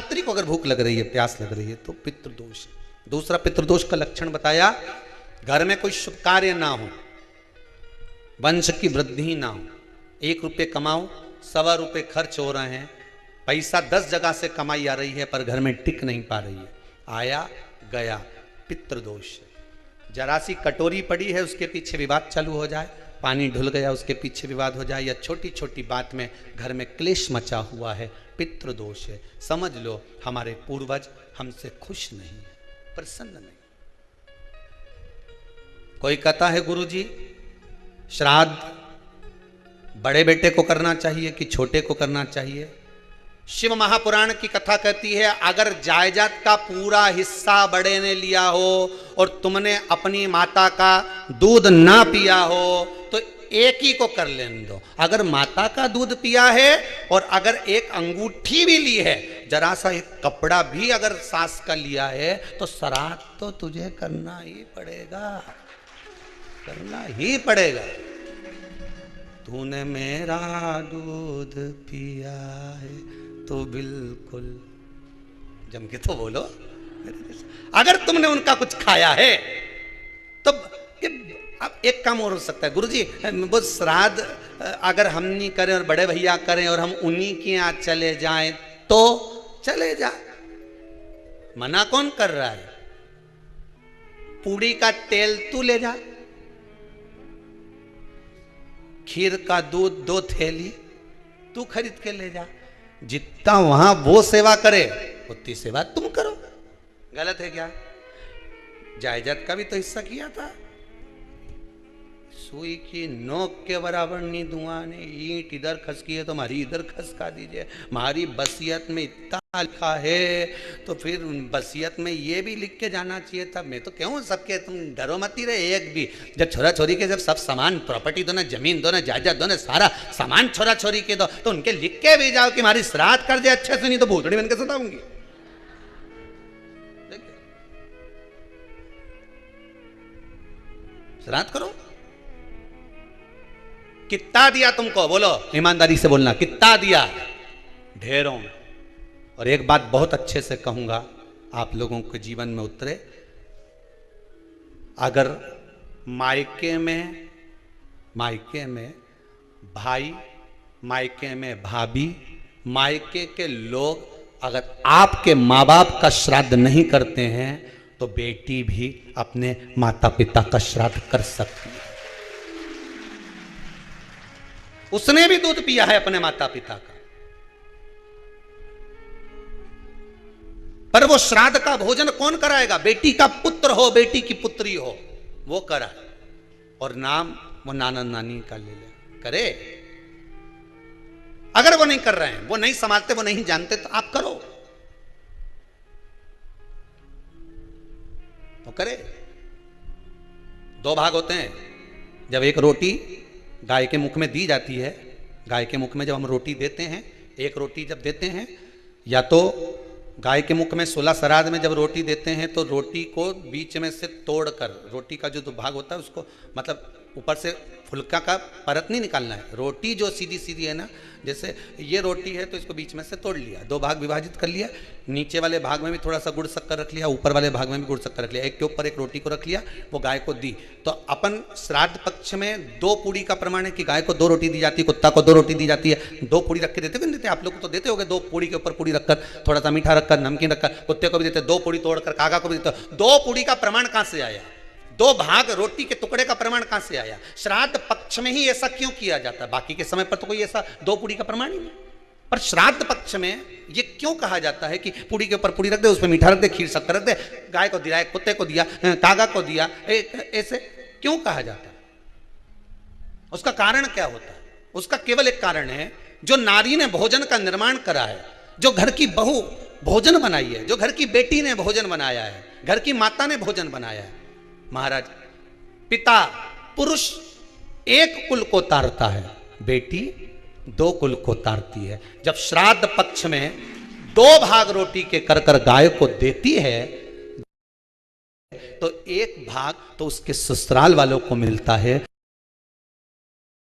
रात्रि को अगर भूख लग रही है, प्यास लग रही है, तो पितृदोष है। दूसरा पितृदोष का लक्षण बताया, घर में कोई शुभ कार्य ना हो, वंश की वृद्धि ना हो, 1 रुपये कमाओ, 1.25 रुपये खर्च हो रहे हैं, पैसा 10 जगह से कमाई आ रही है पर घर में टिक नहीं पा रही है, आया गया, पितृदोष है। जरा सी कटोरी पड़ी है, उसके पीछे विवाद चालू हो जाए, पानी ढुल गया उसके पीछे विवाद हो जाए, या छोटी छोटी बात में घर में क्लेश मचा हुआ है, पितृदोष है। समझ लो हमारे पूर्वज हमसे खुश नहीं है, प्रसन्न नहीं। कोई कहता है गुरुजी श्राद्ध बड़े बेटे को करना चाहिए कि छोटे को करना चाहिए? शिव महापुराण की कथा कहती है, अगर जायदाद का पूरा हिस्सा बड़े ने लिया हो और तुमने अपनी माता का दूध ना पिया हो तो एक ही को कर लेने दो। अगर माता का दूध पिया है और अगर एक अंगूठी भी ली है, जरा सा एक कपड़ा भी अगर सास का लिया है, तो श्राद्ध तो तुझे करना ही पड़ेगा, करना ही पड़ेगा। तूने मेरा दूध पिया है तो बिल्कुल जम के तो बोलो। अगर तुमने उनका कुछ खाया है तो अब एक काम और हो सकता है, गुरुजी वो श्राद्ध अगर हम नहीं करें और बड़े भैया करें और हम उन्हीं के यहाँ चले जाएं तो चले जा, मना कौन कर रहा है? पूड़ी का तेल तू ले जा, खीर का दूध 2 थैली तू खरीद के ले जा, जितना वहां वो सेवा करे उतनी सेवा तुम करो। गलत है क्या? जायदाद का भी तो हिस्सा किया था। सुई की नोक के बराबर नहीं दूंगा ने, ईंट इधर खसकी है तो हमारी इधर खसका दीजिए। हमारी बसियत में इतना लिखा है तो फिर बसियत में ये भी लिख के जाना चाहिए था। मैं तो क्यों सबके, तुम डरो मत ही रहे एक भी। जब छोरा छोरी के जब सब सामान प्रॉपर्टी दो ना, जमीन दो ना, जायदाद दो ना, सारा सामान छोरा छोरी के दो, तो उनके लिख के भी जाओ कि हमारी श्राद्ध कर दे अच्छे से, नहीं तो भूतड़ी बन के सताऊंगी। श्राद्ध करो। कितना दिया तुमको? बोलो, ईमानदारी से बोलना, कितना दिया? ढेरों। और एक बात बहुत अच्छे से कहूंगा, आप लोगों के जीवन में उतरे। अगर मायके में भाई, मायके में भाभी, मायके के लोग अगर आपके माँ बाप का श्राद्ध नहीं करते हैं तो बेटी भी अपने माता पिता का श्राद्ध कर सकती है। उसने भी दूध पिया है अपने माता पिता का, पर वो श्राद्ध का भोजन कौन कराएगा? बेटी का पुत्र हो, बेटी की पुत्री हो, वो कराए। और नाम वो नाना नानी का ले ले, करे। अगर वो नहीं कर रहे हैं, वो नहीं संभालते, वो नहीं जानते, तो आप करो, तो करे। 2 भाग होते हैं। जब एक रोटी गाय के मुख में दी जाती है, गाय के मुख में जब हम रोटी देते हैं, एक रोटी जब देते हैं, या तो गाय के मुख में 16 श्राद्ध में जब रोटी देते हैं तो रोटी को बीच में से तोड़कर, रोटी का जो भाग होता है उसको, मतलब ऊपर से फुल्का का परत नहीं निकालना है। रोटी जो सीधी सीधी है ना, जैसे ये रोटी है तो इसको बीच में से तोड़ लिया, 2 भाग विभाजित कर लिया, नीचे वाले भाग में भी थोड़ा सा गुड़ शक्कर रख लिया, ऊपर वाले भाग में भी गुड़ शक्कर रख लिया, एक के ऊपर एक रोटी को रख लिया, वो गाय को दी। तो अपन श्राद्ध पक्ष में 2 पूड़ी का प्रमाण है कि गाय को 2 रोटी दी जाती है, कुत्ता को 2 रोटी दी जाती है। 2 पूड़ी रख के देते भी नहीं देते? आप लोग तो देते होगे, 2 पूड़ी के ऊपर पूड़ी रखकर, थोड़ा सा मीठा रखकर, नमकीन रखकर, कुत्ते को भी देते, 2 पूड़ी तोड़कर कागा को भी देते। 2 पूड़ी का प्रमाण कहां से आया? 2 भाग रोटी के टुकड़े का प्रमाण कहां से आया? श्राद्ध पक्ष में ही ऐसा क्यों किया जाता है? बाकी के समय पर तो कोई ऐसा 2 पूड़ी का प्रमाण ही नहीं, पर श्राद्ध पक्ष में ये क्यों कहा जाता है कि पूड़ी के ऊपर पूड़ी रख दे, उसमें मीठा रख दे, खीर शक्कर रख दे, गाय को दिया, कुत्ते को दिया, कागा को दिया, ऐसे क्यों कहा जाता है? उसका कारण क्या होता है? उसका केवल एक कारण है, जो नारी ने भोजन का निर्माण करा है, जो घर की बहू भोजन बनाई है, जो घर की बेटी ने भोजन बनाया है, घर की माता ने भोजन बनाया है। महाराज, पिता पुरुष 1 कुल को तारता है, बेटी 2 कुल को तारती है। जब श्राद्ध पक्ष में 2 भाग रोटी के कर गाय को देती है तो 1 भाग तो उसके ससुराल वालों को मिलता है।